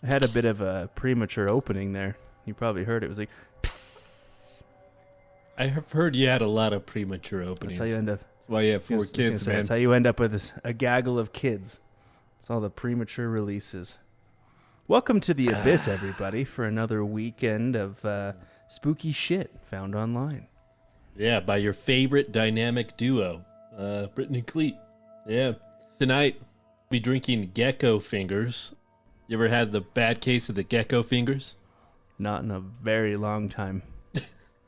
I had a bit of a premature opening there. You probably heard it. It was like, psst. I have heard you had a lot of premature openings. That's how you end up. That's why you have 4 kids, man. That's how you end up with a gaggle of kids. It's all the premature releases. Welcome to the Abyss, everybody, for another weekend of spooky shit found online. Yeah, by your favorite dynamic duo, Britt and Cleet. Yeah. Tonight, we'll be drinking gecko fingers. You ever had the bad case of the gecko fingers? Not in a very long time.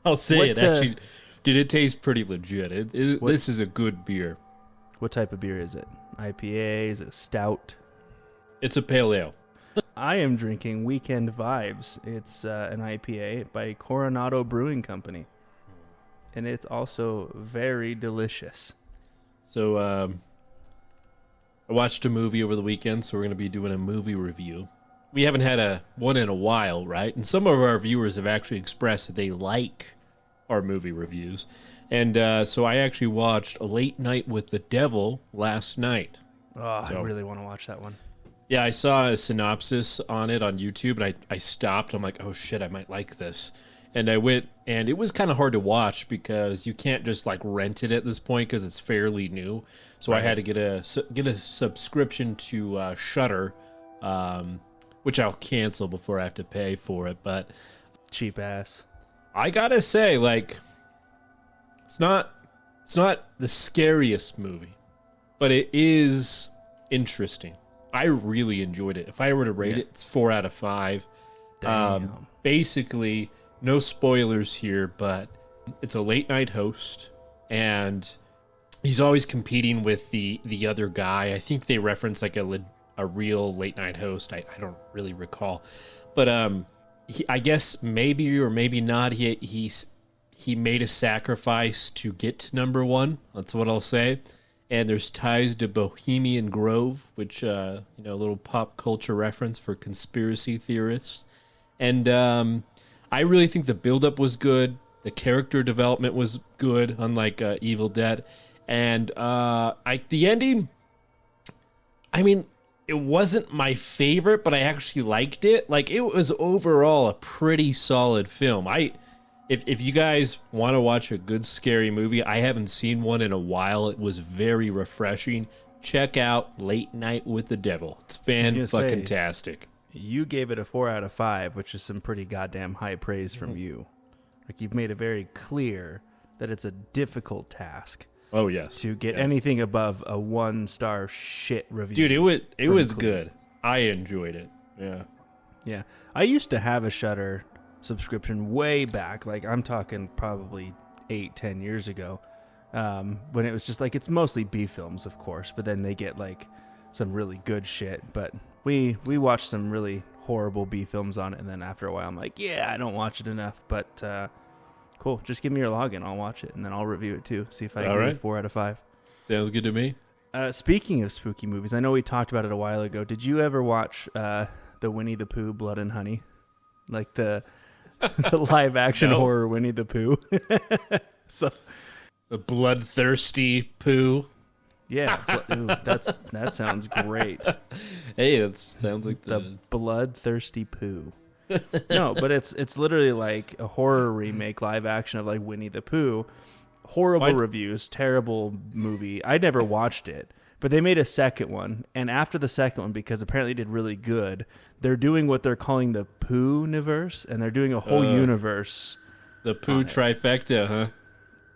I'll say it, actually. Dude, it tastes pretty legit. This is a good beer. What type of beer is it? IPA? Is it a stout? It's a pale ale. I am drinking Weekend Vibes. It's an IPA by Coronado Brewing Company. And it's also very delicious. So, I watched a movie over the weekend, so we're going to be doing a movie review. We haven't had one in a while, right? And some of our viewers have actually expressed that they like our movie reviews. And so I actually watched A Late Night with the Devil last night. Oh, I really want to watch that one. Yeah, I saw a synopsis on it on YouTube, and I stopped. I'm like, oh shit, I might like this. And I went, and it was kind of hard to watch because you can't just like rent it at this point because it's fairly new. So right. I had to get a subscription to Shudder, which I'll cancel before I have to pay for it. But cheap ass. I gotta say, like, it's not the scariest movie, but it is interesting. I really enjoyed it. If I were to rate it, it's 4 out of 5. Damn. Basically, no spoilers here, but it's a late night host, and he's always competing with the other guy. I think they reference like a real late night host. I don't really recall, but I guess maybe or maybe not. He made a sacrifice to get to number 1. That's what I'll say. And there's ties to Bohemian Grove, which, a little pop culture reference for conspiracy theorists. And I really think the buildup was good. The character development was good, unlike Evil Dead. And the ending, I mean, it wasn't my favorite, but I actually liked it. Like, it was overall a pretty solid film. If you guys want to watch a good scary movie, I haven't seen one in a while. It was very refreshing. Check out Late Night with the Devil. It's fan-fucking-tastic. You gave it a 4 out of 5, which is some pretty goddamn high praise from you. Like, you've made it very clear that it's a difficult task. Oh, yes. To get anything above a 1-star shit review. Dude, it was good. I enjoyed it. Yeah. Yeah. I used to have a Shudder subscription way back, like I'm talking probably 8-10 years ago, when it was just like, it's mostly B films, of course, but then they get like some really good shit. But we watched some really horrible B films on it, and then after a while I'm like, yeah, I don't watch it enough, but cool, just give me your login, I'll watch it, and then I'll review it too, see if I can give it 4 out of 5. Sounds good to me. Speaking of spooky movies, I know we talked about it a while ago. Did you ever watch the Winnie the Pooh Blood and Honey, like the live action horror Winnie the Pooh? So the bloodthirsty Pooh. Yeah, that sounds great. Hey, that sounds like the bloodthirsty Pooh. No, but it's literally like a horror remake, live action of like Winnie the Pooh. Horrible reviews, terrible movie. I never watched it, but they made a second one, and after the second one, because apparently it did really good, they're doing what they're calling the Pooh-niverse, and they're doing a whole universe. The Pooh trifecta, huh?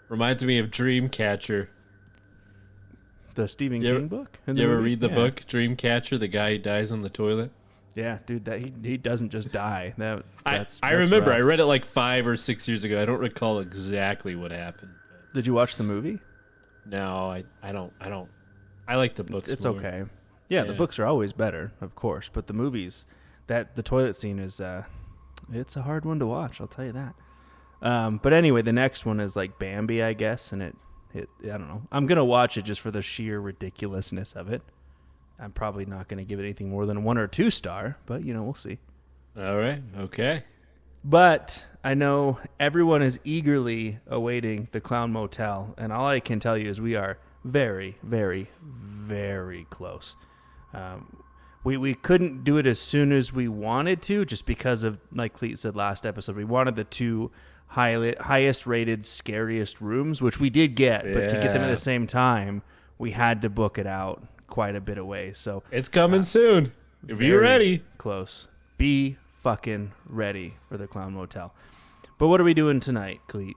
Reminds me of Dreamcatcher. The Stephen King book? You ever read the book, Dreamcatcher, the guy who dies on the toilet? Yeah, dude, that he doesn't just die. That's I remember, rough. I read it like 5 or 6 years ago. I don't recall exactly what happened. Did you watch the movie? No, I don't. I like the books. It's more. Okay. Yeah, the books are always better, of course, but the movies, the toilet scene is it's a hard one to watch, I'll tell you that. But anyway, the next one is like Bambi, I guess, and it I don't know. I'm gonna watch it just for the sheer ridiculousness of it. I'm probably not gonna give it anything more than a 1 or 2 star, but we'll see. All right. Okay. But I know everyone is eagerly awaiting the Clown Motel, and all I can tell you is we are very, very, very close. We couldn't do it as soon as we wanted to, just because of, like Cleet said last episode, we wanted the two highest rated, scariest rooms, which we did get, but to get them at the same time, we had to book it out quite a bit away. So it's coming soon. If you're ready. Close. Be fucking ready for the Clown Motel. But what are we doing tonight, Cleet?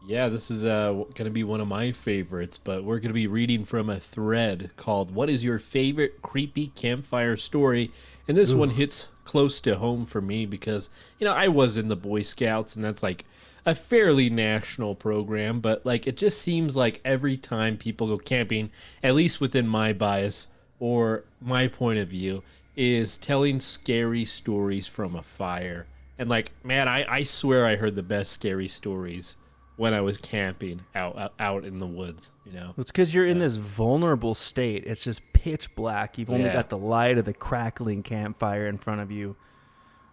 Yeah, this is going to be one of my favorites, but we're going to be reading from a thread called What is Your Favorite Creepy Campfire Story? And this one hits close to home for me because, I was in the Boy Scouts, and that's like a fairly national program, but like it just seems like every time people go camping, at least within my bias or my point of view, is telling scary stories from a fire. And like, man, I swear I heard the best scary stories when I was camping out in the woods, It's because you're in this vulnerable state. It's just pitch black. You've only got the light of the crackling campfire in front of you.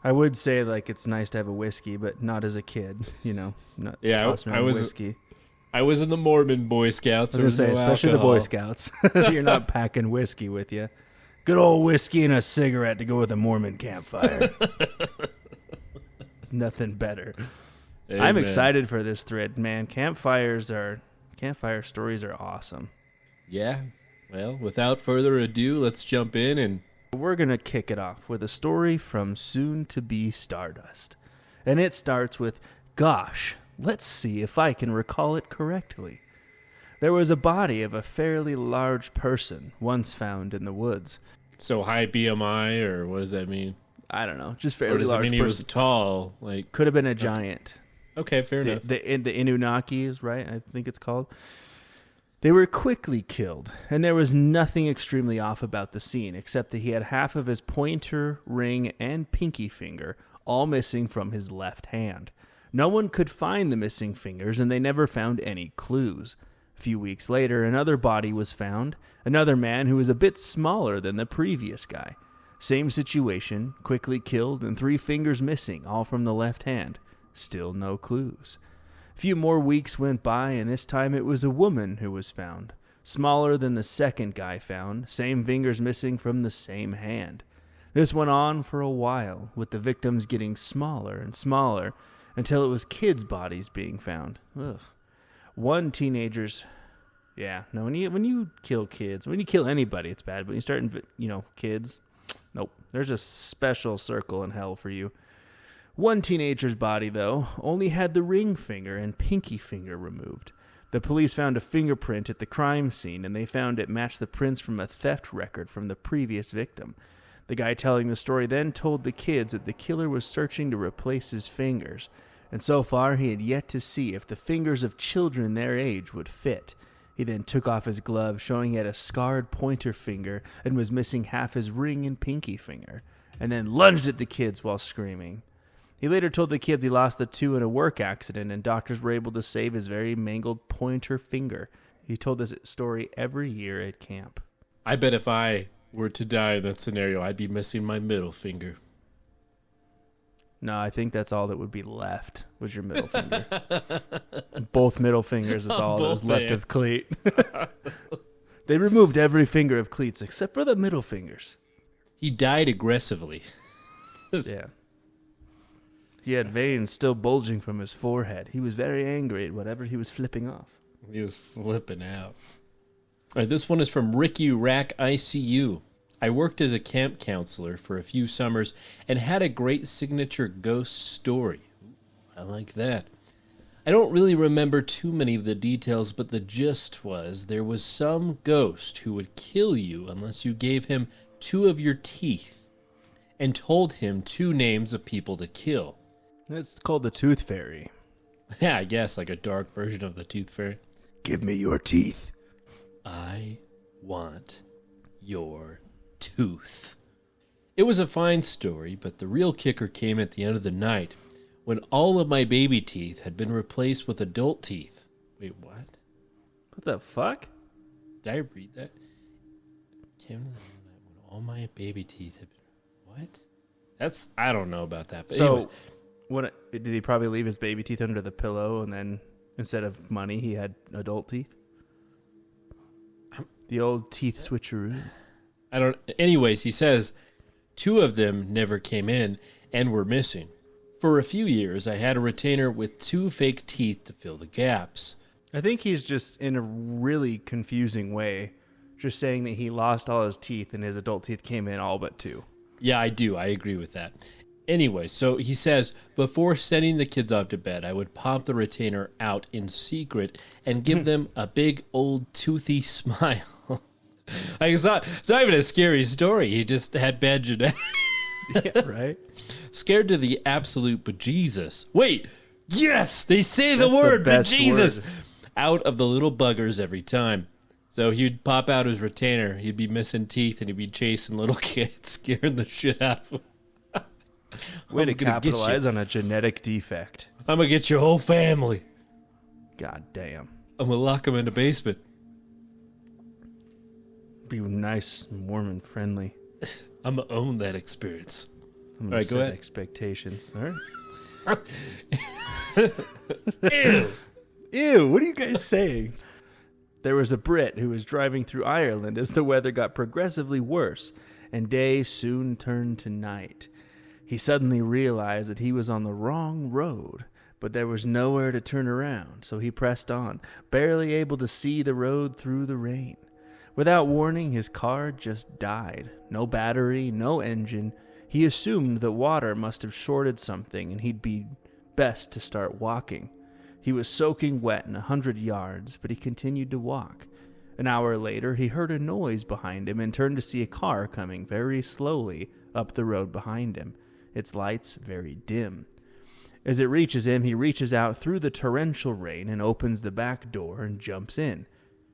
I would say, like, it's nice to have a whiskey, but not as a kid, Not I was whiskey. I was in the Mormon Boy Scouts. I was going to say, especially the Boy Scouts. You're not packing whiskey with you. Good old whiskey and a cigarette to go with a Mormon campfire. It's nothing better. Amen. I'm excited for this thread, man. Campfire stories are awesome. Yeah. Well, without further ado, let's jump in and we're going to kick it off with a story from Soon to Be Stardust. And it starts with, gosh, let's see if I can recall it correctly. There was a body of a fairly large person once found in the woods. So high BMI, or what does that mean? I don't know. Just fairly large person. Or does it mean he was tall? Like, could have been a giant. Okay, fair enough. The Anunnakis, right? I think it's called. They were quickly killed, and there was nothing extremely off about the scene, except that he had half of his pointer, ring, and pinky finger all missing from his left hand. No one could find the missing fingers, and they never found any clues. A few weeks later, another body was found, another man who was a bit smaller than the previous guy. Same situation, quickly killed, and 3 fingers missing, all from the left hand. Still no clues. A few more weeks went by, and this time it was a woman who was found. Smaller than the second guy found, same fingers missing from the same hand. This went on for a while, with the victims getting smaller and smaller, until it was kids' bodies being found. Ugh. When you kill kids, when you kill anybody, it's bad, but when you start, kids, nope. There's a special circle in hell for you. One teenager's body, though, only had the ring finger and pinky finger removed. The police found a fingerprint at the crime scene, and they found it matched the prints from a theft record from the previous victim. The guy telling the story then told the kids that the killer was searching to replace his fingers, and so far he had yet to see if the fingers of children their age would fit. He then took off his glove, showing he had a scarred pointer finger and was missing half his ring and pinky finger, and then lunged at the kids while screaming. He later told the kids he lost the 2 in a work accident, and doctors were able to save his very mangled pointer finger. He told this story every year at camp. I bet if I were to die in that scenario, I'd be missing my middle finger. No, I think that's all that would be left, was your middle finger. Both middle fingers is all that was left of Cleet. They removed every finger of Cleet's except for the middle fingers. He died aggressively. Yeah. He had veins still bulging from his forehead. He was very angry at whatever he was flipping off. He was flipping out. All right, this one is from Ricky Rack ICU. I worked as a camp counselor for a few summers and had a great signature ghost story. I like that. I don't really remember too many of the details, but the gist was there was some ghost who would kill you unless you gave him 2 of your teeth and told him 2 names of people to kill. It's called the Tooth Fairy. Yeah, I guess, like a dark version of the Tooth Fairy. Give me your teeth. I want your tooth. It was a fine story, but the real kicker came at the end of the night when all of my baby teeth had been replaced with adult teeth. Wait, what? What the fuck? Did I read that? Came to the night when all my baby teeth had been... What? I don't know about that. But so, did he probably leave his baby teeth under the pillow and then instead of money, he had adult teeth? The old teeth switcheroo. Anyways, he says 2 of them never came in and were missing. For a few years, I had a retainer with 2 fake teeth to fill the gaps. I think he's just in a really confusing way, just saying that he lost all his teeth and his adult teeth came in all but 2. Yeah, I do. I agree with that. Anyway, so he says, before sending the kids off to bed, I would pop the retainer out in secret and give them a big old toothy smile. Like it's not even a scary story. He just had bad genetics. Yeah, right? Scared to the absolute bejesus. Wait, yes, they say the That's word the best bejesus word. out of the little buggers every time. So he'd pop out his retainer, he'd be missing teeth, and he'd be chasing little kids, scaring the shit out of them. Way to capitalize on a genetic defect. I'm gonna get your whole family. God damn. I'm gonna lock them in the basement. Be nice and warm and friendly. I'm gonna own that experience. I'm All gonna right, go set ahead. expectations. All right. Ew, what are you guys saying? There was a Brit who was driving through Ireland as the weather got progressively worse, and day soon turned to night. He suddenly realized that he was on the wrong road, but there was nowhere to turn around, so he pressed on, barely able to see the road through the rain. Without warning, his car just died. No battery, no engine. He assumed that water must have shorted something, and he'd be best to start walking. He was soaking wet in 100 yards, but he continued to walk. An hour later, he heard a noise behind him and turned to see a car coming very slowly up the road behind him, its lights very dim. As it reaches him, he reaches out through the torrential rain and opens the back door and jumps in.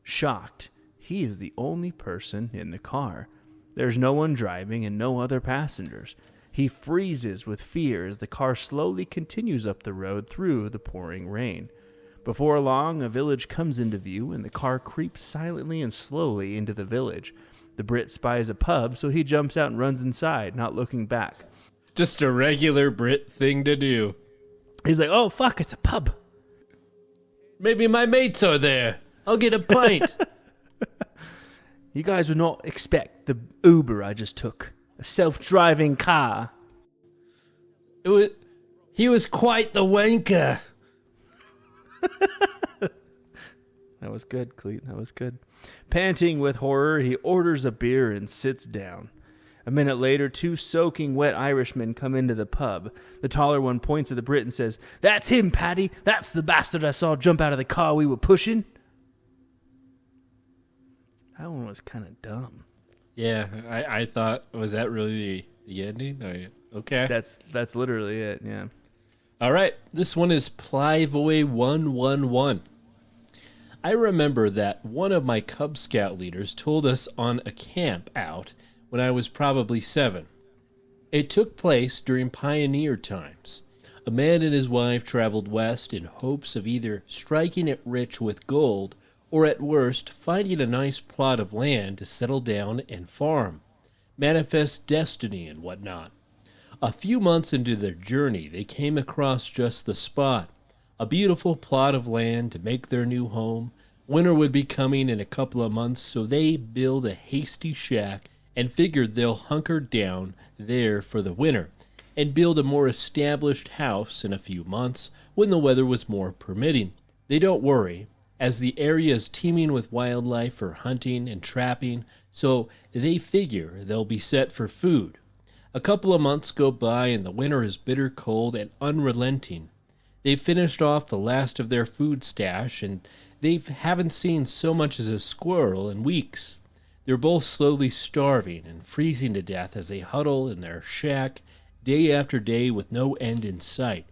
Shocked, he is the only person in the car. There's no one driving and no other passengers. He freezes with fear as the car slowly continues up the road through the pouring rain. Before long, a village comes into view, and the car creeps silently and slowly into the village. The Brit spies a pub, so he jumps out and runs inside, not looking back. Just a regular Brit thing to do. He's like, oh, fuck, it's a pub. Maybe my mates are there. I'll get a pint. You guys would not expect the Uber I just took. A self-driving car. He was quite the wanker. That was good, Cleet. That was good. Panting with horror, he orders a beer and sits down. A minute later, 2 soaking wet Irishmen come into the pub. The taller one points at the Brit and says, "That's him, Paddy. That's the bastard I saw jump out of the car we were pushing." That one was kind of dumb. Yeah, I thought, was that really the ending? Okay. That's literally it, yeah. All right, this one is Plyboy 111. I remember that one of my Cub Scout leaders told us on a camp out when I was probably 7. It took place during pioneer times. A man and his wife traveled west in hopes of either striking it rich with gold or at worst finding a nice plot of land to settle down and farm, manifest destiny and whatnot. A few months into their journey, they came across just the spot, a beautiful plot of land to make their new home. Winter would be coming in a couple of months, so they build a hasty shack and figured they'll hunker down there for the winter and build a more established house in a few months when the weather was more permitting. They don't worry, as the area is teeming with wildlife for hunting and trapping, so they figure they'll be set for food. A couple of months go by and the winter is bitter cold and unrelenting. They've finished off the last of their food stash and they haven't seen so much as a squirrel in weeks. They're both slowly starving and freezing to death as they huddle in their shack day after day with no end in sight.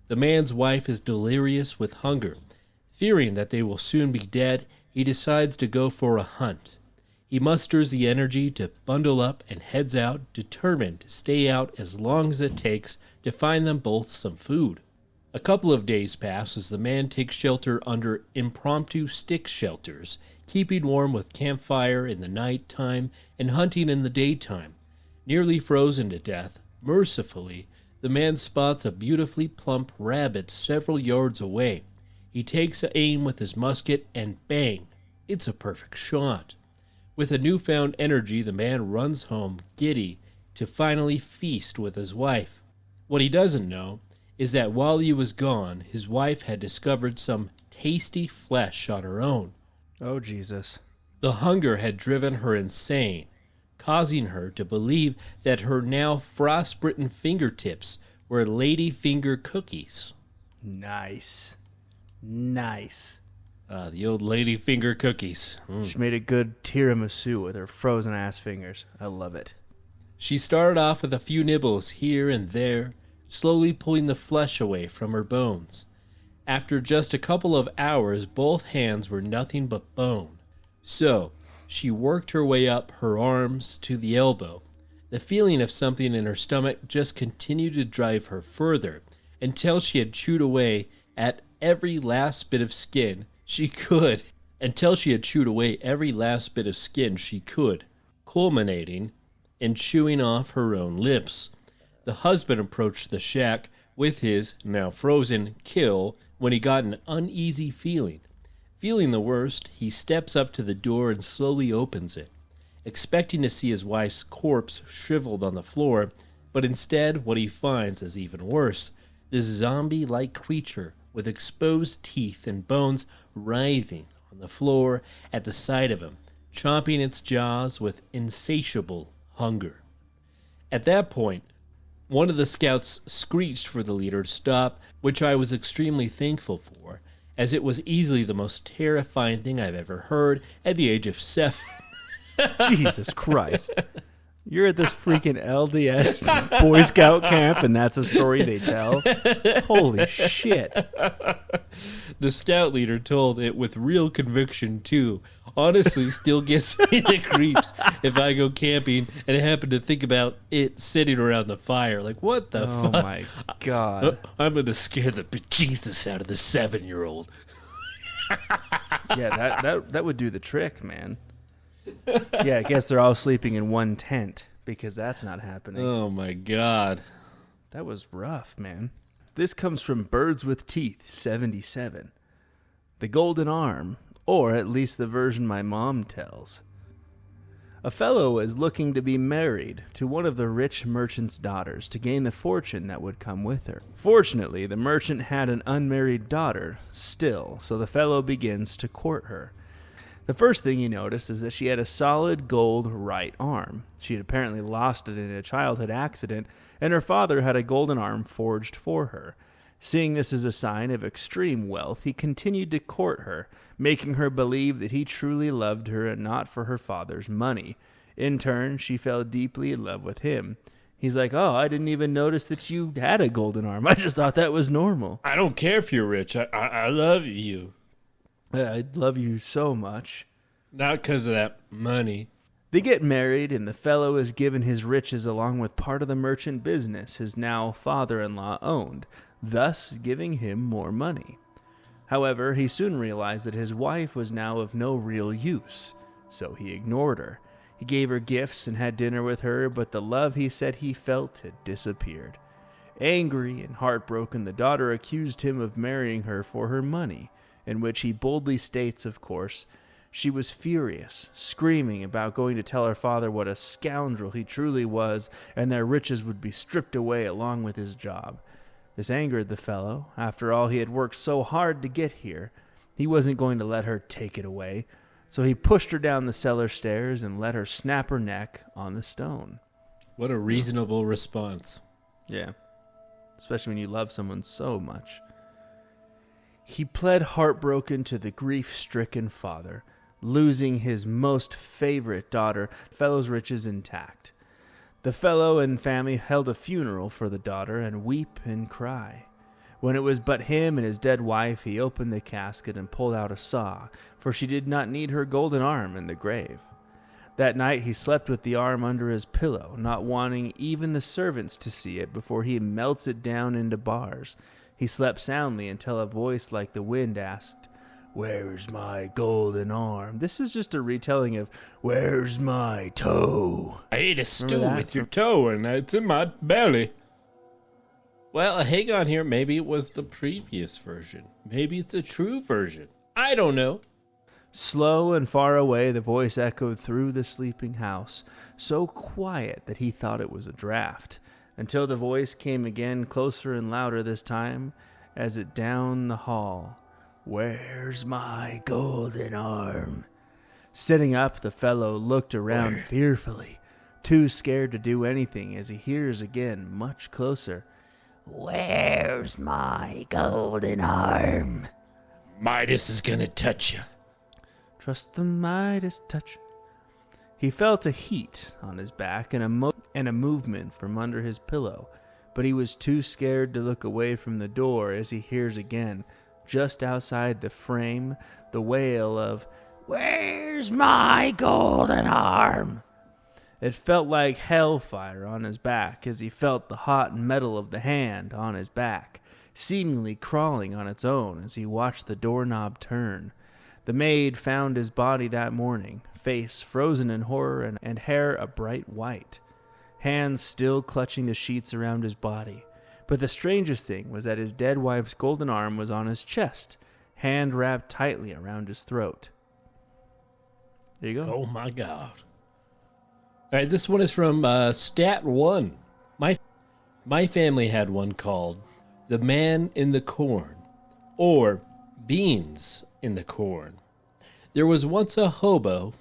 The man's wife is delirious with hunger. Fearing that they will soon be dead, he decides to go for a hunt. He musters the energy to bundle up and heads out, determined to stay out as long as it takes to find them both some food. A couple of days pass as the man takes shelter under impromptu stick shelters, keeping warm with campfire in the night time and hunting in the daytime. Nearly frozen to death, mercifully, the man spots a beautifully plump rabbit several yards away. He takes aim with his musket and bang, it's a perfect shot. With a newfound energy, the man runs home, giddy, to finally feast with his wife. What he doesn't know is that while he was gone, his wife had discovered some tasty flesh on her own. Oh, Jesus. The hunger had driven her insane, causing her to believe that her now frostbitten fingertips were ladyfinger cookies. Nice. Nice. The old ladyfinger cookies. She made a good tiramisu with her frozen ass fingers. I love it. She started off with a few nibbles here and there, slowly pulling the flesh away from her bones. After just a couple of hours, both hands were nothing but bone. So, she worked her way up her arms to the elbow. The feeling of something in her stomach just continued to drive her further, until she had chewed away at every last bit of skin she could. Culminating in chewing off her own lips. The husband approached the shack with his, now frozen, kill when he got an uneasy feeling. Feeling the worst, he steps up to the door and slowly opens it, expecting to see his wife's corpse shriveled on the floor, but instead what he finds is even worse. This zombie-like creature with exposed teeth and bones writhing on the floor at the side of him, chomping its jaws with insatiable hunger. At that point, one of the scouts screeched for the leader to stop, which I was extremely thankful for, as it was easily the most terrifying thing I've ever heard at the age of 7. Jesus Christ. You're at this freaking LDS Boy Scout camp, and that's a story they tell? Holy shit. The scout leader told it with real conviction, too. Honestly, still gives me the creeps if I go camping and I happen to think about it sitting around the fire. Like, what the fuck? Oh, my God. I'm going to scare the bejesus out of the 7-year-old. Yeah, that would do the trick, man. Yeah, I guess they're all sleeping in one tent because that's not happening. Oh, my God. That was rough, man. This comes from Birds with Teeth 77. The Golden Arm, or at least the version my mom tells. A fellow is looking to be married to one of the rich merchant's daughters to gain the fortune that would come with her. Fortunately, the merchant had an unmarried daughter still, so the fellow begins to court her. The first thing you notice is that she had a solid gold right arm. She had apparently lost it in a childhood accident, and her father had a golden arm forged for her. Seeing this as a sign of extreme wealth, he continued to court her, making her believe that he truly loved her and not for her father's money. In turn, she fell deeply in love with him. He's like, oh, I didn't even notice that you had a golden arm. I just thought that was normal. I don't care if you're rich. I love you. I love you so much. Not because of that money. They get married, and the fellow is given his riches along with part of the merchant business his now father-in-law owned, thus giving him more money. However, he soon realized that his wife was now of no real use, so he ignored her. He gave her gifts and had dinner with her, but the love he said he felt had disappeared. Angry and heartbroken, the daughter accused him of marrying her for her money, in which he boldly states, of course, she was furious, screaming about going to tell her father what a scoundrel he truly was, and their riches would be stripped away along with his job. This angered the fellow. After all, he had worked so hard to get here. He wasn't going to let her take it away, so he pushed her down the cellar stairs and let her snap her neck on the stone. What a reasonable response. Yeah, especially when you love someone so much. He pled heartbroken to the grief-stricken father, losing his most favorite daughter, the fellow's riches intact. The fellow and family held a funeral for the daughter and weep and cry. When it was but him and his dead wife, he opened the casket and pulled out a saw, for she did not need her golden arm in the grave. That night he slept with the arm under his pillow, not wanting even the servants to see it before he melts it down into bars. He slept soundly until a voice like the wind asked, "Where's my golden arm?" This is just a retelling of "Where's my toe?" I ate a stew with your toe and it's in my belly. Well, hang on here. Maybe it was the previous version. Maybe it's a true version. I don't know. Slow and far away, the voice echoed through the sleeping house, so quiet that he thought it was a draft, until the voice came again, closer and louder this time, as it down the hall. "Where's my golden arm?" Sitting up, the fellow looked around fearfully, too scared to do anything, as he hears again, much closer, "Where's my golden arm?" Midas is gonna touch you. Trust the Midas touch. He felt a heat on his back and a movement from under his pillow, but he was too scared to look away from the door as he hears again, just outside the frame, the wail of, "Where's my golden arm?" It felt like hellfire on his back as he felt the hot metal of the hand on his back, seemingly crawling on its own as he watched the doorknob turn. The maid found his body that morning, face frozen in horror and hair a bright white, hands still clutching the sheets around his body. But the strangest thing was that his dead wife's golden arm was on his chest, hand wrapped tightly around his throat. There you go. Oh my God. All right, this one is from Stat 1. My family had one called The Man in the Corn, or Beans in the Corn. There was once a hobo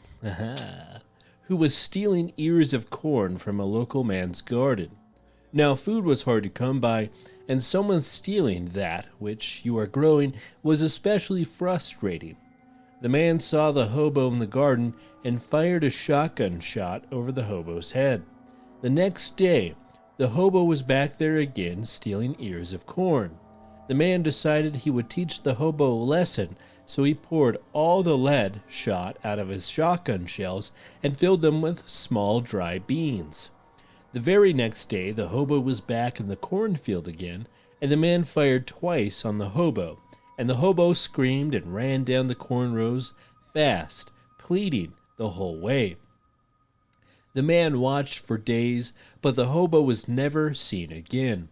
who was stealing ears of corn from a local man's garden. Now, food was hard to come by, and someone stealing that which you are growing was especially frustrating. The man saw the hobo in the garden and fired a shotgun shot over the hobo's head. The next day, the hobo was back there again, stealing ears of corn. The man decided he would teach the hobo a lesson, so he poured all the lead shot out of his shotgun shells and filled them with small dry beans. The very next day, the hobo was back in the cornfield again, and the man fired twice on the hobo, and the hobo screamed and ran down the corn rows fast, pleading the whole way. The man watched for days, but the hobo was never seen again.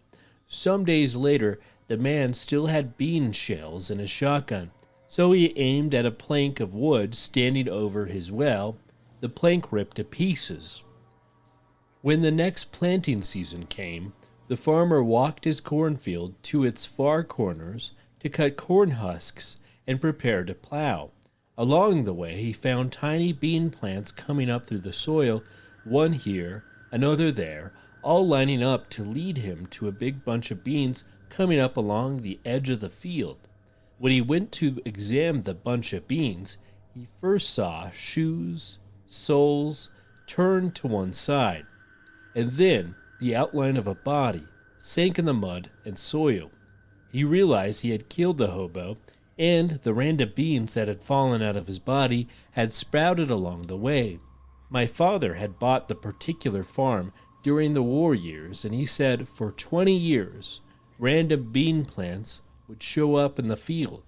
Some days later, the man still had bean shells in his shotgun, so he aimed at a plank of wood standing over his well. The plank ripped to pieces. When the next planting season came, the farmer walked his cornfield to its far corners to cut corn husks and prepare to plow. Along the way, he found tiny bean plants coming up through the soil, one here, another there, all lining up to lead him to a big bunch of beans coming up along the edge of the field. When he went to examine the bunch of beans, he first saw shoes, soles, turned to one side, and then the outline of a body sank in the mud and soil. He realized he had killed the hobo, and the random beans that had fallen out of his body had sprouted along the way. My father had bought the particular farm during the war years, and he said for 20 years, random bean plants would show up in the field.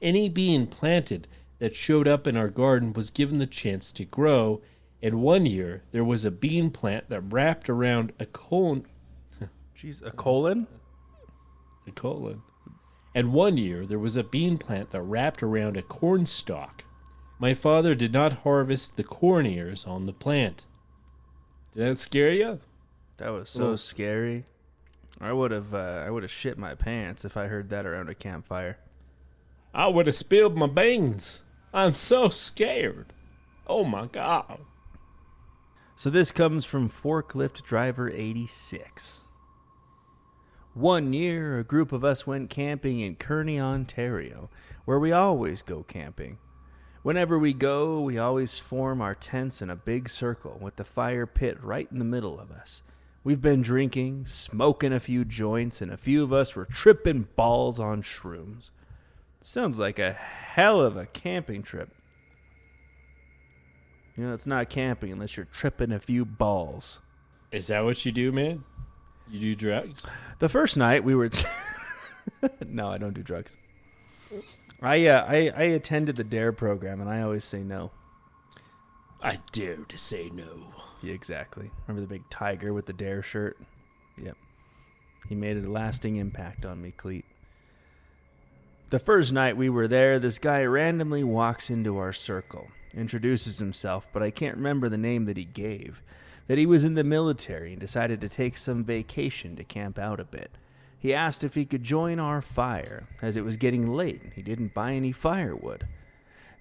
Any bean planted that showed up in our garden was given the chance to grow, and one year there was a bean plant that wrapped around a colon. Jeez, a colon? A colon. And one year there was a bean plant that wrapped around a corn stalk. My father did not harvest the corn ears on the plant. Did that scare you? That was so scary. I would have shit my pants if I heard that around a campfire. I would have spilled my beans. I'm so scared. Oh my God. So this comes from Forklift Driver 86. One year, a group of us went camping in Kearney, Ontario, where we always go camping. Whenever we go, we always form our tents in a big circle with the fire pit right in the middle of us. We've been drinking, smoking a few joints, and a few of us were tripping balls on shrooms. Sounds like a hell of a camping trip. You know, it's not camping unless you're tripping a few balls. Is that what you do, man? You do drugs? The first night we were... No, I don't do drugs. I attended the DARE program, and I always say no. I dare to say no. Yeah, exactly. Remember the big tiger with the DARE shirt? Yep. He made a lasting impact on me, Cleet. The first night we were there, this guy randomly walks into our circle, introduces himself, but I can't remember the name that he gave. That he was in the military and decided to take some vacation to camp out a bit. He asked if he could join our fire, as it was getting late and he didn't buy any firewood.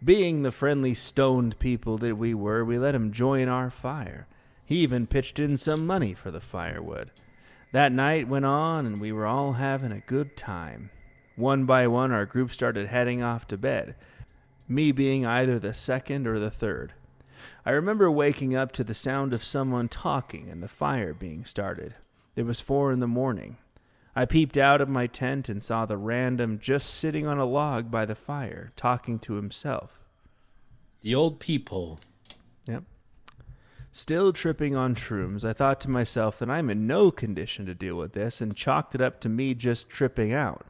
Being the friendly, stoned people that we were, we let him join our fire. He even pitched in some money for the firewood. That night went on and we were all having a good time. One by one, our group started heading off to bed, me being either the second or the third. I remember waking up to the sound of someone talking and the fire being started. It was 4 a.m. I peeped out of my tent and saw the random just sitting on a log by the fire, talking to himself. The old peephole. Yep. Still tripping on shrooms, I thought to myself that I'm in no condition to deal with this and chalked it up to me just tripping out.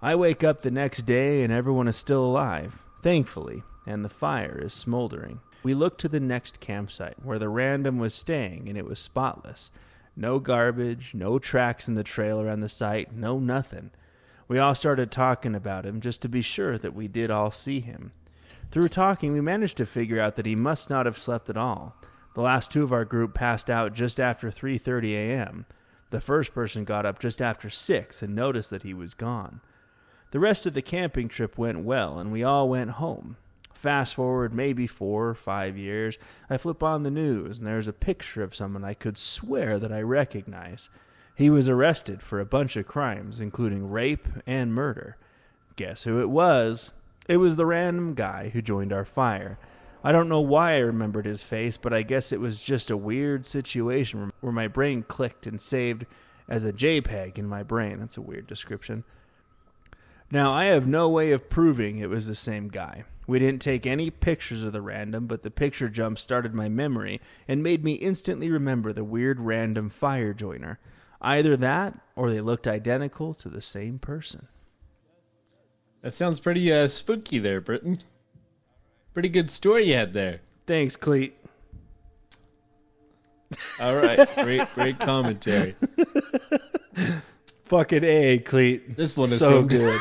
I wake up the next day and everyone is still alive, thankfully, and the fire is smoldering. We look to the next campsite where the random was staying and it was spotless. No garbage, no tracks in the trail around the site, no nothing. We all started talking about him just to be sure that we did all see him. Through talking, we managed to figure out that he must not have slept at all. The last 2 of our group passed out just after 3:30 a.m. The first person got up just after 6 and noticed that he was gone. The rest of the camping trip went well, and we all went home. Fast forward maybe 4 or 5 years, I flip on the news, and there's a picture of someone I could swear that I recognize. He was arrested for a bunch of crimes, including rape and murder. Guess who it was? It was the random guy who joined our fire. I don't know why I remembered his face, but I guess it was just a weird situation where my brain clicked and saved as a JPEG in my brain. That's a weird description. Now, I have no way of proving it was the same guy. We didn't take any pictures of the random, but the picture jump started my memory and made me instantly remember the weird random fire joiner. Either that, or they looked identical to the same person. That sounds pretty spooky there, Britton. Pretty good story you had there. Thanks, Cleet. All right, great commentary. Fucking A, Cleet. This one is so from... good.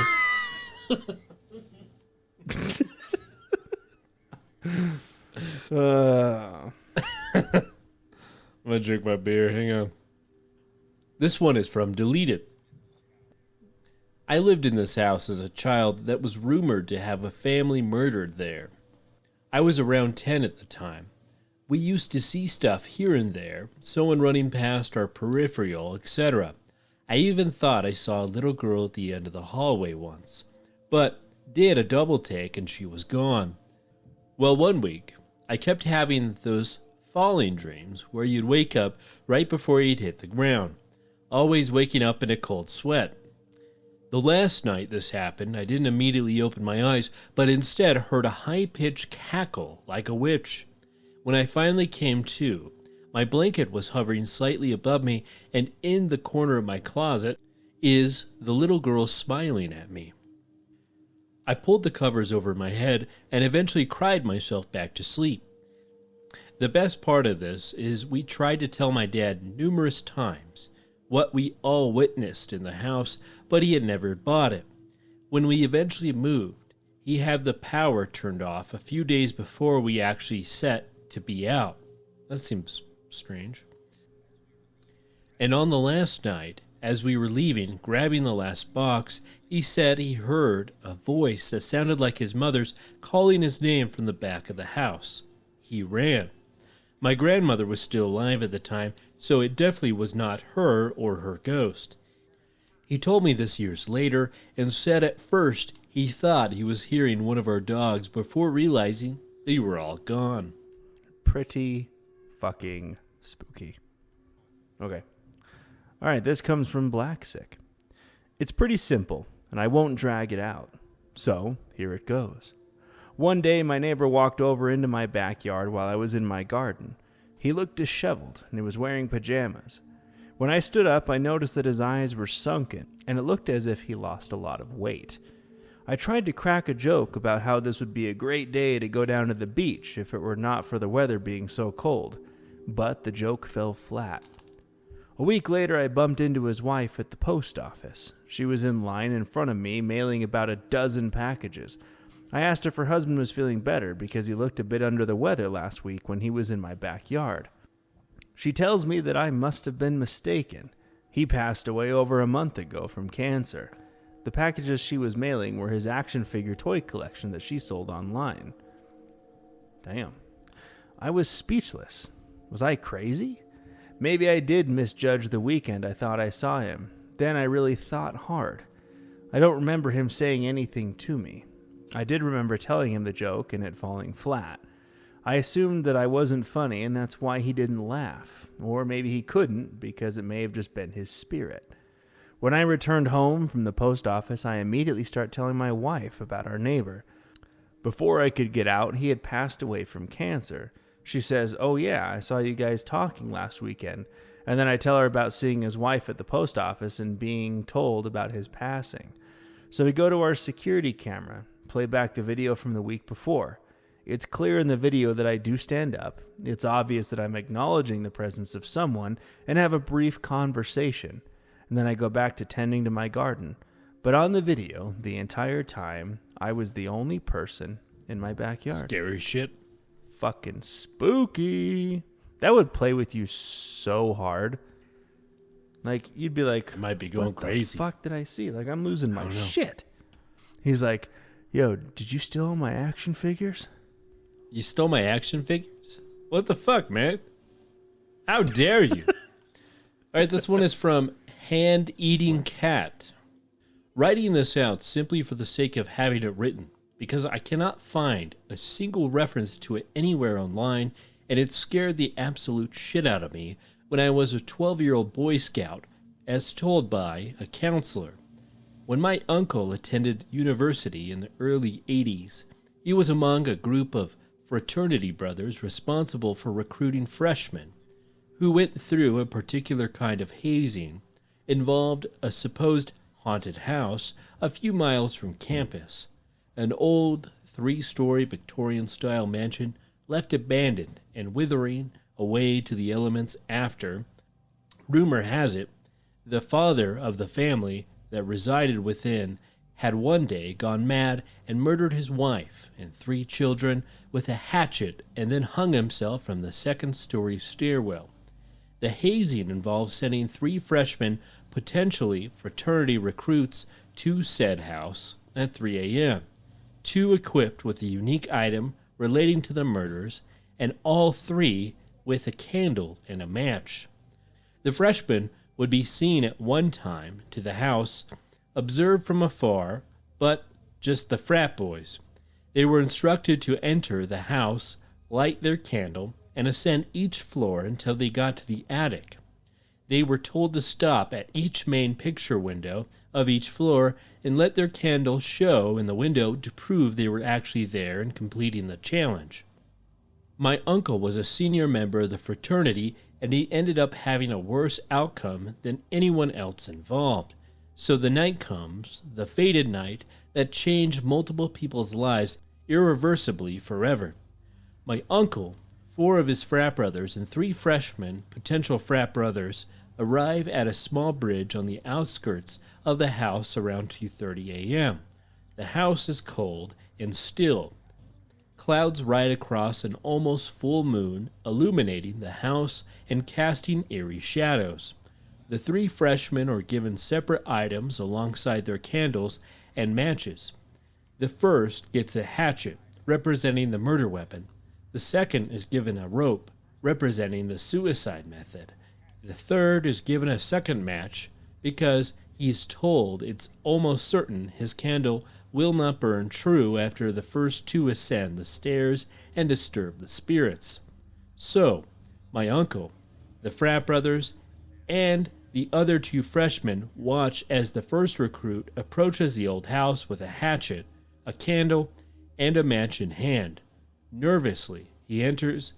I'm gonna drink my beer. Hang on. This one is from Deleted. I lived in this house as a child that was rumored to have a family murdered there. I was around 10 at the time. We used to see stuff here and there, someone running past our peripheral, etc. I even thought I saw a little girl at the end of the hallway once, but did a double take and she was gone. Well, one week, I kept having those falling dreams where you'd wake up right before you'd hit the ground, always waking up in a cold sweat. The last night this happened, I didn't immediately open my eyes, but instead heard a high-pitched cackle like a witch. When I finally came to, my blanket was hovering slightly above me, and in the corner of my closet is the little girl smiling at me. I pulled the covers over my head and eventually cried myself back to sleep. The best part of this is we tried to tell my dad numerous times what we all witnessed in the house, but he had never bought it. When we eventually moved, he had the power turned off a few days before we actually set to be out. That seems strange. And on the last night, as we were leaving, grabbing the last box, he said he heard a voice that sounded like his mother's calling his name from the back of the house. He ran. My grandmother was still alive at the time, so it definitely was not her or her ghost. He told me this years later and said at first he thought he was hearing one of our dogs before realizing they were all gone. Pretty fucking spooky. Okay. All right, this comes from Blacksick. It's pretty simple, and I won't drag it out. So, here it goes. One day, my neighbor walked over into my backyard while I was in my garden. He looked disheveled, and he was wearing pajamas. When I stood up, I noticed that his eyes were sunken, and it looked as if he lost a lot of weight. I tried to crack a joke about how this would be a great day to go down to the beach if it were not for the weather being so cold, but the joke fell flat. A week later, I bumped into his wife at the post office. She was in line in front of me, mailing about a dozen packages. I asked if her husband was feeling better because he looked a bit under the weather last week when he was in my backyard. She tells me that I must have been mistaken. He passed away over a month ago from cancer. The packages she was mailing were his action figure toy collection that she sold online. Damn. I was speechless. Was I crazy? Maybe I did misjudge the weekend I thought I saw him. Then I really thought hard. I don't remember him saying anything to me. I did remember telling him the joke and it falling flat. I assumed that I wasn't funny and that's why he didn't laugh. Or maybe he couldn't because it may have just been his spirit. When I returned home from the post office, I immediately start telling my wife about our neighbor. Before I could get out, he had passed away from cancer. She says, "Oh yeah, I saw you guys talking last weekend." And then I tell her about seeing his wife at the post office and being told about his passing. So we go to our security camera, play back the video from the week before. It's clear in the video that I do stand up. It's obvious that I'm acknowledging the presence of someone and have a brief conversation. And then I go back to tending to my garden. But on the video, the entire time, I was the only person in my backyard. Scary shit. Fucking spooky. That would play with you so hard. Like, you'd be like, I might be going crazy. What the fuck did I see? Like, I'm losing my shit. He's like, "Yo, did you steal all my action figures?" You stole my action figures? What the fuck, man? How dare you? All right, this one is from Hand Eating Cat. Writing this out simply for the sake of having it written, because I cannot find a single reference to it anywhere online, and it scared the absolute shit out of me when I was a 12-year-old Boy Scout, as told by a counselor. When my uncle attended university in the early 80s, he was among a group of fraternity brothers responsible for recruiting freshmen who went through a particular kind of hazing involved a supposed haunted house a few miles from campus, an old 3-story Victorian-style mansion left abandoned and withering away to the elements after, rumor has it, the father of the family that resided within had one day gone mad and murdered his wife and 3 children with a hatchet and then hung himself from the 2nd-story stairwell. The hazing involved sending 3 freshmen, potentially fraternity recruits, to said house at 3 a.m., 2 equipped with a unique item relating to the murders, and all 3 with a candle and a match. The freshmen would be seen at one time to the house, observed from afar, but just the frat boys. They were instructed to enter the house, light their candle, and ascend each floor until they got to the attic. They were told to stop at each main picture window of each floor and let their candle show in the window to prove they were actually there and completing the challenge. My uncle was a senior member of the fraternity, and he ended up having a worse outcome than anyone else involved. So the night comes, the fated night, that changed multiple people's lives irreversibly forever. My uncle, 4 of his frat brothers, and 3 freshmen, potential frat brothers, arrive at a small bridge on the outskirts of the house around 2:30 a.m. The house is cold and still. Clouds ride across an almost full moon, illuminating the house and casting eerie shadows. The 3 freshmen are given separate items alongside their candles and matches. The first gets a hatchet, representing the murder weapon. The second is given a rope, representing the suicide method. The third is given a second match because he's told it's almost certain his candle will not burn true after the first 2 ascend the stairs and disturb the spirits. So, my uncle, the frat brothers, and the other 2 freshmen watch as the first recruit approaches the old house with a hatchet, a candle, and a match in hand. Nervously, he enters,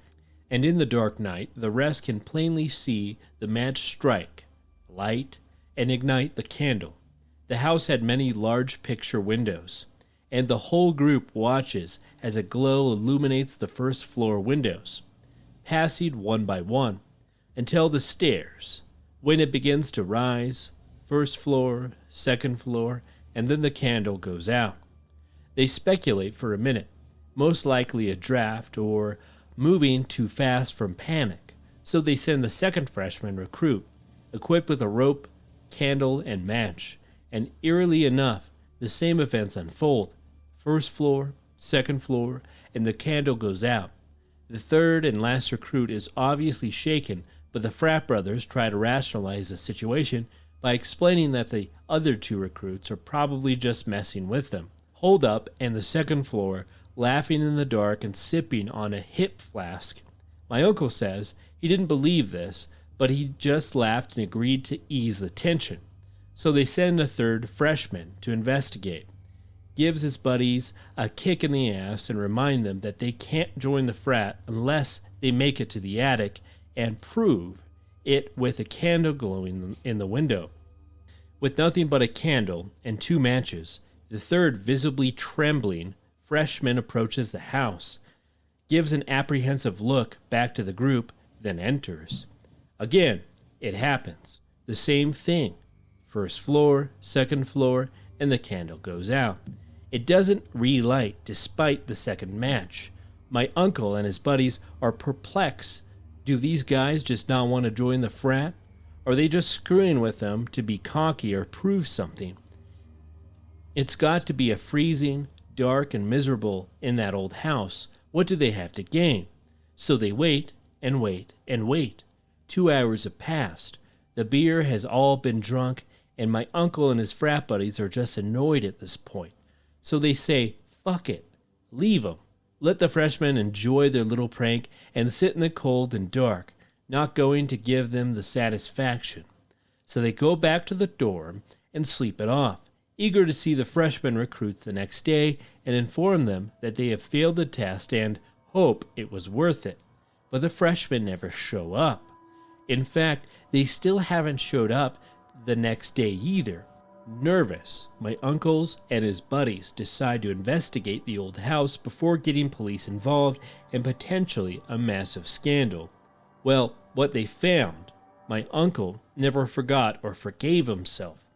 and in the dark night, the rest can plainly see the match strike, light, and ignite the candle. The house had many large picture windows, and the whole group watches as a glow illuminates the first floor windows, passing one by one, until the stairs, When it begins to rise, first floor, second floor, and then the candle goes out. They speculate for a minute, most likely a draft or moving too fast from panic, so they send the second freshman recruit, equipped with a rope, candle, and match, and eerily enough, the same events unfold. First floor, second floor, and the candle goes out. The third and last recruit is obviously shaken, but the frat brothers try to rationalize the situation by explaining that the other two recruits are probably just messing with them. Hold up and the second floor, laughing in the dark and sipping on a hip flask. My uncle says he didn't believe this, but he just laughed and agreed to ease the tension. So they send a third freshman to investigate. Gives his buddies a kick in the ass and remind them that they can't join the frat unless they make it to the attic and prove it with a candle glowing in the window. With nothing but a candle and 2 matches, the third visibly trembling freshman approaches the house, gives an apprehensive look back to the group, then enters. Again, it happens. The same thing. First floor, second floor, and the candle goes out. It doesn't relight despite the second match. My uncle and his buddies are perplexed. Do these guys just not want to join the frat? Or are they just screwing with them to be cocky or prove something? It's got to be a freezing, dark, and miserable in that old house. What do they have to gain? So they wait and wait and wait. 2 hours have passed. The beer has all been drunk, and my uncle and his frat buddies are just annoyed at this point. So they say, fuck it, leave them. Let the freshmen enjoy their little prank and sit in the cold and dark, not going to give them the satisfaction. So they go back to the dorm and sleep it off, eager to see the freshman recruits the next day and inform them that they have failed the test and hope it was worth it. But the freshmen never show up. In fact, they still haven't showed up the next day either. Nervous, my uncles and his buddies decide to investigate the old house before getting police involved and potentially a massive scandal. Well, what they found, my uncle never forgot or forgave himself.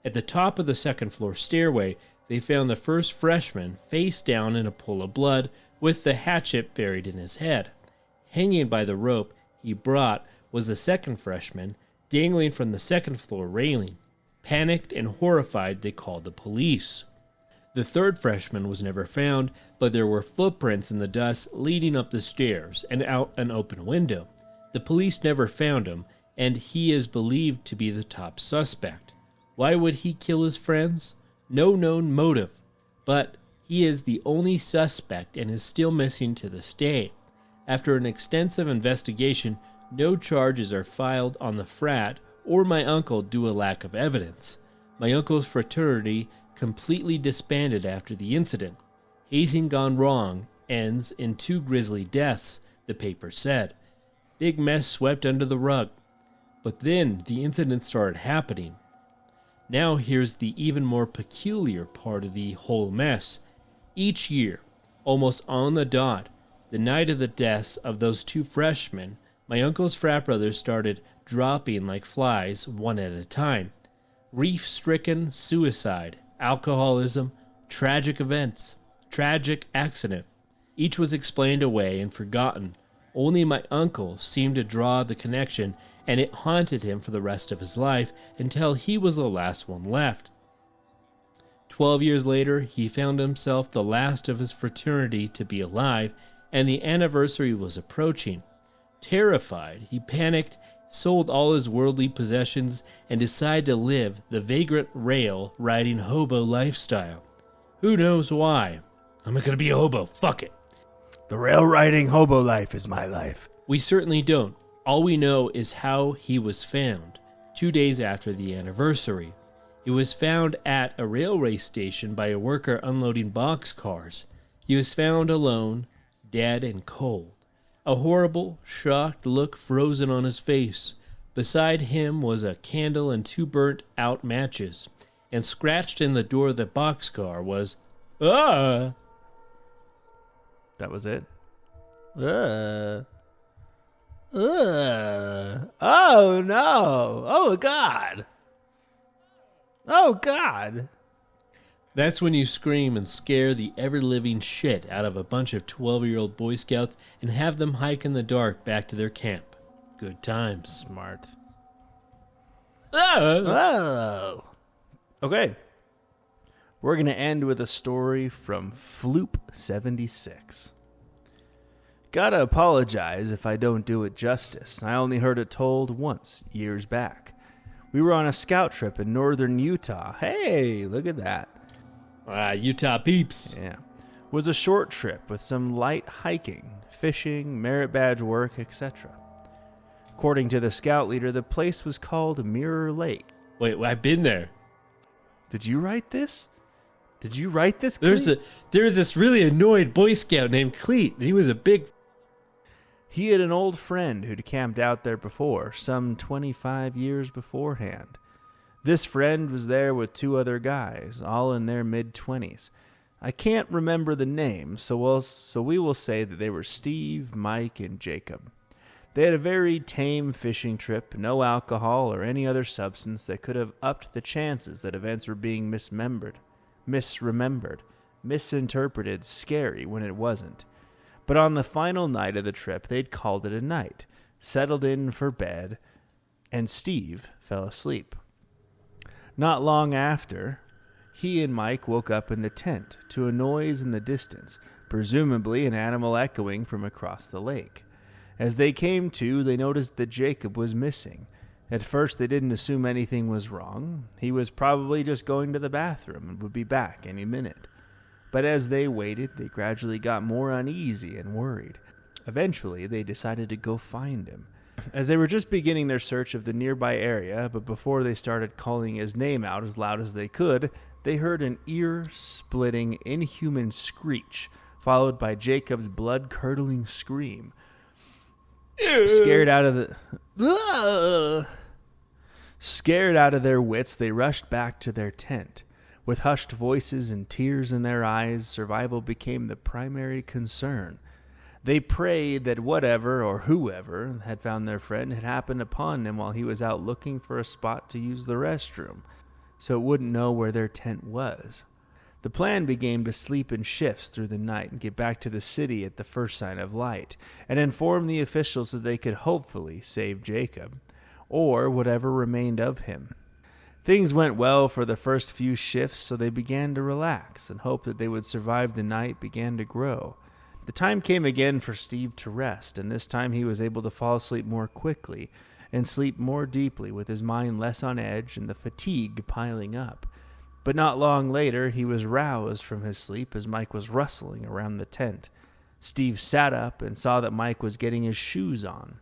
At the top of the second floor stairway, they found the first freshman face down in a pool of blood with the hatchet buried in his head. Hanging by the rope he brought was the second freshman, dangling from the second floor railing. Panicked and horrified, they called the police. The third freshman was never found, but there were footprints in the dust leading up the stairs and out an open window. The police never found him, and he is believed to be the top suspect. Why would he kill his friends? No known motive, but he is the only suspect and is still missing to this day. After an extensive investigation, no charges are filed on the frat or my uncle due a lack of evidence. My uncle's fraternity completely disbanded after the incident. Hazing gone wrong ends in 2 grisly deaths, the paper said. Big mess swept under the rug. But then the incident started happening. Now here's the even more peculiar part of the whole mess. Each year, almost on the dot, the night of the deaths of those 2 freshmen, my uncle's frat brothers started dropping like flies one at a time. Grief-stricken suicide, alcoholism, tragic events, tragic accident. Each was explained away and forgotten. Only my uncle seemed to draw the connection, and it haunted him for the rest of his life until he was the last one left. 12 years later, he found himself the last of his fraternity to be alive, and the anniversary was approaching. Terrified, he panicked, sold all his worldly possessions, and decided to live the vagrant rail-riding hobo lifestyle. Who knows why? I'm not going to be a hobo, fuck it. The rail-riding hobo life is my life. We certainly don't. All we know is how he was found, 2 days after the anniversary. He was found at a railway station by a worker unloading boxcars. He was found alone, dead and cold. A horrible, shocked look frozen on his face. Beside him was a candle and 2 burnt-out matches, and scratched in the door of the boxcar was, "Ah!" That was it? Oh, no. Oh, God. Oh, God. That's when you scream and scare the ever-living shit out of a bunch of 12-year-old Boy Scouts and have them hike in the dark back to their camp. Good times. Smart. Oh! Oh. Okay. We're going to end with a story from Floop 76. Gotta apologize if I don't do it justice. I only heard it told once, years back. We were on a scout trip in northern Utah. Hey, look at that. Utah peeps. Yeah. It was a short trip with some light hiking, fishing, merit badge work, etc. According to the scout leader, the place was called Mirror Lake. Wait, I've been there. Did you write this? Did you write this? There's this really annoyed Boy Scout named Cleet, and he was a big... He had an old friend who'd camped out there before, some 25 years beforehand. This friend was there with two other guys, all in their mid-20s. I can't remember the names, so we will say that they were Steve, Mike, and Jacob. They had a very tame fishing trip, no alcohol or any other substance that could have upped the chances that events were being misremembered, misinterpreted, scary when it wasn't. But on the final night of the trip, they'd called it a night, settled in for bed, and Steve fell asleep. Not long after, he and Mike woke up in the tent to a noise in the distance, presumably an animal echoing from across the lake. As they came to, they noticed that Jacob was missing. At first, they didn't assume anything was wrong. He was probably just going to the bathroom and would be back any minute. But as they waited, they gradually got more uneasy and worried. Eventually, they decided to go find him. As they were just beginning their search of the nearby area, but before they started calling his name out as loud as they could, they heard an ear-splitting, inhuman screech, followed by Jacob's blood-curdling scream. Scared out of their wits, they rushed back to their tent. With hushed voices and tears in their eyes, survival became the primary concern. They prayed that whatever or whoever had found their friend had happened upon him while he was out looking for a spot to use the restroom, so it wouldn't know where their tent was. The plan became to sleep in shifts through the night and get back to the city at the first sign of light, and inform the officials that they could hopefully save Jacob, or whatever remained of him. Things went well for the first few shifts, so they began to relax, and hope that they would survive the night began to grow. The time came again for Steve to rest, and this time he was able to fall asleep more quickly and sleep more deeply with his mind less on edge and the fatigue piling up. But not long later, he was roused from his sleep as Mike was rustling around the tent. Steve sat up and saw that Mike was getting his shoes on.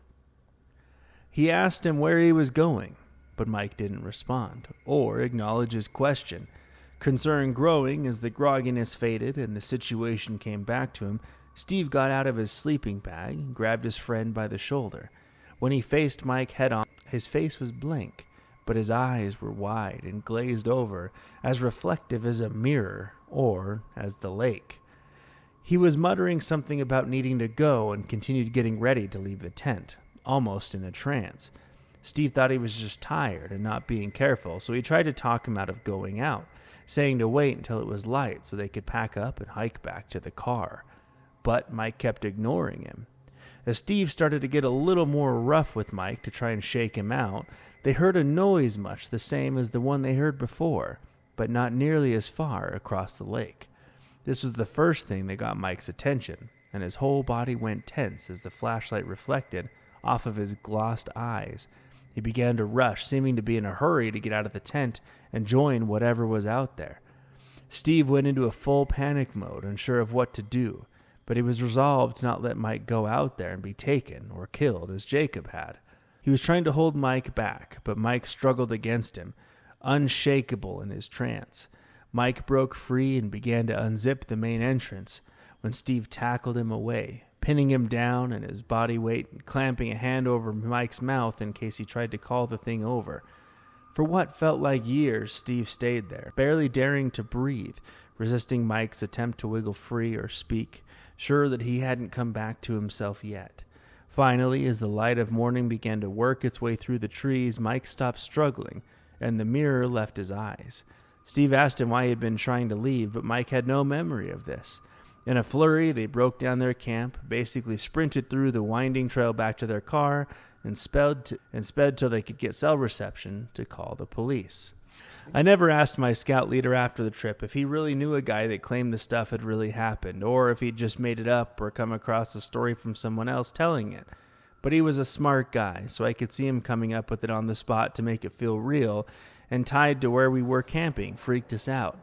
He asked him where he was going, but Mike didn't respond or acknowledge his question. Concern growing as the grogginess faded and the situation came back to him, Steve got out of his sleeping bag and grabbed his friend by the shoulder. When he faced Mike head-on, his face was blank, but his eyes were wide and glazed over, as reflective as a mirror or as the lake. He was muttering something about needing to go and continued getting ready to leave the tent, almost in a trance. Steve thought he was just tired and not being careful, so he tried to talk him out of going out, saying to wait until it was light so they could pack up and hike back to the car. But Mike kept ignoring him. As Steve started to get a little more rough with Mike to try and shake him out, they heard a noise much the same as the one they heard before, but not nearly as far across the lake. This was the first thing that got Mike's attention, and his whole body went tense as the flashlight reflected off of his glossed eyes. He began to rush, seeming to be in a hurry to get out of the tent and join whatever was out there. Steve went into a full panic mode, unsure of what to do, but he was resolved to not let Mike go out there and be taken or killed as Jacob had. He was trying to hold Mike back, but Mike struggled against him, unshakable in his trance. Mike broke free and began to unzip the main entrance when Steve tackled him away, pinning him down and his body weight and clamping a hand over Mike's mouth in case he tried to call the thing over. For what felt like years, Steve stayed there, barely daring to breathe, resisting Mike's attempt to wiggle free or speak, sure that he hadn't come back to himself yet. Finally, as the light of morning began to work its way through the trees, Mike stopped struggling, and the mirror left his eyes. Steve asked him why he had been trying to leave, but Mike had no memory of this. In a flurry, they broke down their camp, basically sprinted through the winding trail back to their car, and sped till they could get cell reception to call the police. I never asked my scout leader after the trip if he really knew a guy that claimed the stuff had really happened, or if he'd just made it up or come across a story from someone else telling it. But he was a smart guy, so I could see him coming up with it on the spot to make it feel real, and tied to where we were camping freaked us out.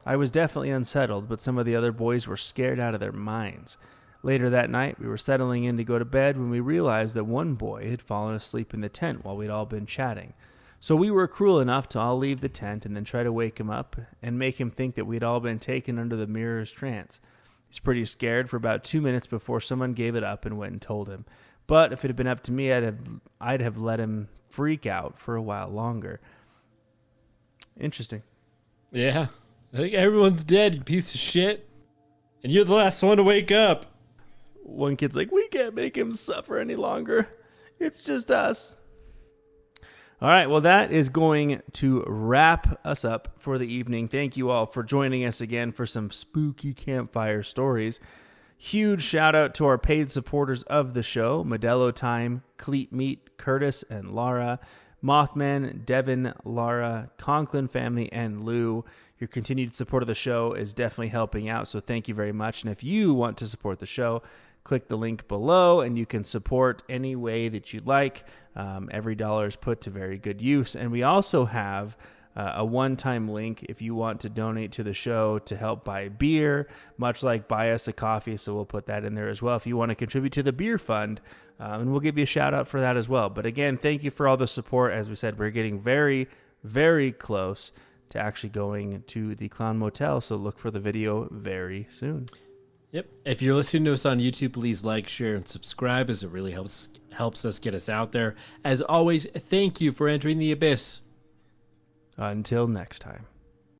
I was definitely unsettled, but some of the other boys were scared out of their minds. Later that night, we were settling in to go to bed when we realized that one boy had fallen asleep in the tent while we'd all been chatting. So we were cruel enough to all leave the tent and then try to wake him up and make him think that we'd all been taken under the mirror's trance. He's pretty scared for about 2 minutes before someone gave it up and went and told him. But if it had been up to me, I'd have let him freak out for a while longer. Interesting. Yeah. I think everyone's dead, you piece of shit. And you're the last one to wake up. One kid's like, we can't make him suffer any longer. It's just us. All right, well, that is going to wrap us up for the evening. Thank you all for joining us again for some spooky campfire stories. Huge shout out to our paid supporters of the show, Modelo Time, Cleat Meat, Curtis and Laura, Mothman, Devin, Laura, Conklin family, and Lou. Your continued support of the show is definitely helping out, so thank you very much. And if you want to support the show, click the link below, and you can support any way that you'd like. Every dollar is put to very good use. And we also have a one-time link if you want to donate to the show to help buy beer, much like buy us a coffee, so we'll put that in there as well if you want to contribute to the beer fund, and we'll give you a shout-out for that as well. But again, thank you for all the support. As we said, we're getting very, very close to actually going to the Clown Motel, so look for the video very soon. Yep. If you're listening to us on YouTube, please like, share, and subscribe, as it really helps us get us out there. As always, thank you for entering the abyss. Until next time.